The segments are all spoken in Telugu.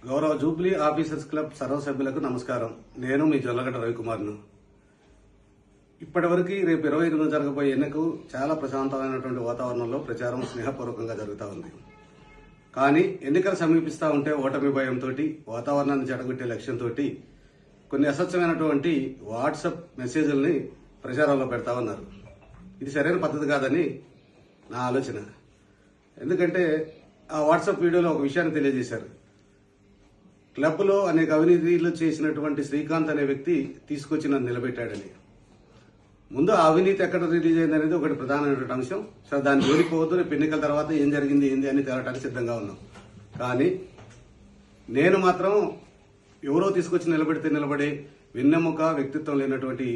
గౌరవ జూబ్లీ ఆఫీసర్స్ క్లబ్ సర్వసభ్యులకు నమస్కారం. నేను మీ జొల్లగడ్డ రవికుమార్ను. ఇప్పటివరకు రేపు 28 జరగబోయే ఎన్నికకు చాలా ప్రశాంతమైనటువంటి వాతావరణంలో ప్రచారం స్నేహపూర్వకంగా జరుగుతూ ఉంది. కానీ ఎన్నికలు సమీపిస్తూ ఉంటే ఓటమి భయంతో, వాతావరణాన్ని చెడగొట్టే లక్ష్యంతో కొన్ని అసత్యమైనటువంటి వాట్సాప్ మెసేజ్ల్ని ప్రచారంలో పెడతా ఉన్నారు. ఇది సరైన పద్ధతి కాదని నా ఆలోచన. ఎందుకంటే ఆ వాట్సాప్ వీడియోలో ఒక విషయాన్ని తెలియజేశారు. క్లబ్లో అనేక అవినీతిలు చేసినటువంటి శ్రీకాంత్ అనే వ్యక్తి తీసుకొచ్చి నన్ను నిలబెట్టాడని. ముందు ఆ అవినీతి ఎక్కడ రిలీజ్ అయింది అనేది ఒకటి ప్రధానమైనటువంటి అంశం. సరే, దాన్ని జోలిపోవద్దు, రేపు ఎన్నికల తర్వాత ఏం జరిగింది ఏంది అని తేలటానికి సిద్ధంగా ఉన్నాం. కానీ నేను మాత్రం ఎవరో తీసుకొచ్చి నిలబెడితే నిలబడే వెన్నెముక వ్యక్తిత్వం లేనటువంటి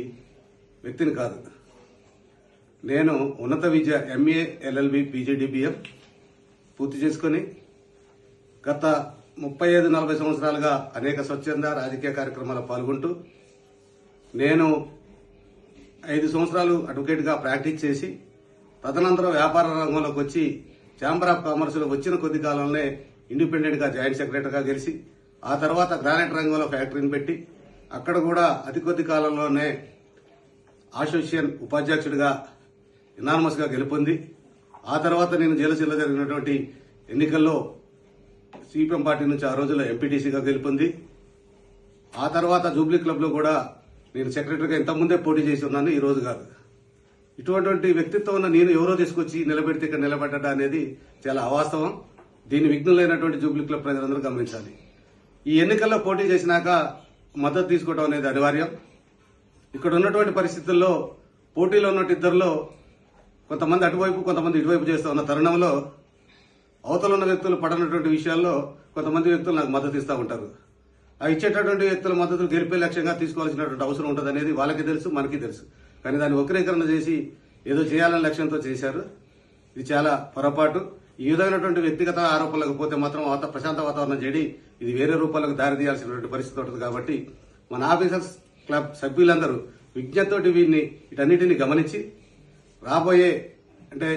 వ్యక్తిని కాదు. నేను ఉన్నత విద్య MA LLB PGDBM పూర్తి చేసుకుని గత 35-40 సంవత్సరాలుగా అనేక స్వచ్ఛంద రాజకీయ కార్యక్రమాల్లో పాల్గొంటూ నేను 5 సంవత్సరాలు అడ్వకేట్గా ప్రాక్టీస్ చేసి తదనంతరం వ్యాపార రంగంలోకి వచ్చి ఛాంబర్ ఆఫ్ కామర్స్లో వచ్చిన కొద్ది కాలంలోనే ఇండిపెండెంట్గా జాయింట్ సెక్రటరీగా గెలిచి ఆ తర్వాత గ్రానైట్ రంగంలో ఫ్యాక్టరీని పెట్టి అక్కడ కూడా అతి కొద్ది కాలంలోనే అసోసియేషన్ ఉపాధ్యక్షుడిగా ఇనానమస్గా గెలుపొంది ఆ తర్వాత నేను జేలసీలో జరిగినటువంటి ఎన్నికల్లో CPM పార్టీ నుంచి ఆ రోజుల్లో ఎంపీటీసీగా గెలుపొంది ఆ తర్వాత జూబ్లీ క్లబ్లో కూడా నేను సెక్రటరీగా ఇంతకుముందే పోటీ చేసి ఉన్నాను, ఈ రోజు కాదు. ఇటువంటి వ్యక్తిత్వం ఉన్న నేను ఎవరో తీసుకొచ్చి నిలబెడితే ఇక్కడ నిలబెట్టడం అనేది చాలా అవాస్తవం. దీని విఘ్నులైనటువంటి జూబ్లీ క్లబ్ ప్రజలందరూ గమనించాలి. ఈ ఎన్నికల్లో పోటీ చేసినాక మద్దతు తీసుకోవడం అనేది అనివార్యం. ఇక్కడ ఉన్నటువంటి పరిస్థితుల్లో పోటీలో ఉన్నట్టు ఇద్దరిలో కొంతమంది అటువైపు కొంతమంది ఇటువైపు చేస్తూ ఉన్న తరుణంలో అవతల ఉన్న వ్యక్తులు పడనటువంటి విషయాల్లో కొంతమంది వ్యక్తులు నాకు మద్దతు ఇస్తూ ఉంటారు. ఆ ఇచ్చేటటువంటి వ్యక్తుల మద్దతు గెలిపే లక్ష్యంగా తీసుకోవాల్సినటువంటి అవసరం ఉంటుంది అనేది వాళ్ళకి తెలుసు, మనకి తెలుసు. కానీ దాన్ని వక్రీకరణ చేసి ఏదో చేయాలనే లక్ష్యంతో చేశారు. ఇది చాలా పొరపాటు. ఈ విధమైనటువంటి వ్యక్తిగత ఆరోపణలకు పోతే మాత్రం ప్రశాంత వాతావరణం చేడి ఇది వేరే రూపాలకు దారితీయాల్సినటువంటి పరిస్థితి ఉంటుంది. కాబట్టి మన ఆఫీసర్స్ క్లబ్ సభ్యులందరూ విజ్ఞతతోటి వీటన్నిటిని గమనించి రాబోయే అంటే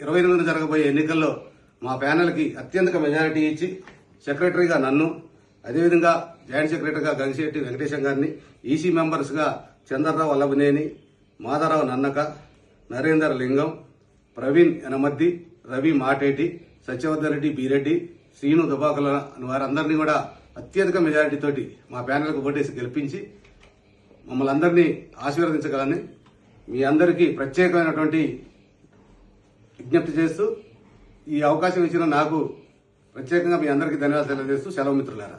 28 జరగబోయే ఎన్నికల్లో మా ప్యానెల్కి అత్యధిక మెజారిటీ ఇచ్చి సెక్రటరీగా నన్ను, అదేవిధంగా జాయింట్ సెక్రటరీగా గంగిశెట్టి వెంకటేశం గారిని, EC మెంబర్స్గా చంద్రరావు వల్లభనేని, మాధవరావు నన్నక, నరేందర్ లింగం, ప్రవీణ్ యనమద్ది, రవి మాటేటి, సత్యవర్ధన్ రెడ్డి బీరెడ్డి, శ్రీను దుబాకుల వారందరినీ కూడా అత్యధిక మెజారిటీతోటి మా ప్యానెల్కు ఓటేసి గెలిపించి మమ్మల్ని అందరినీ ఆశీర్వదించగలని మీ అందరికీ ప్రత్యేకమైనటువంటి విజ్ఞప్తి చేస్తూ ఈ అవకాశం ఇచ్చిన నాకు ప్రత్యేకంగా మీ అందరికీ ధన్యవాదాలు తెలియజేస్తూ సెలవు మిత్రులారా.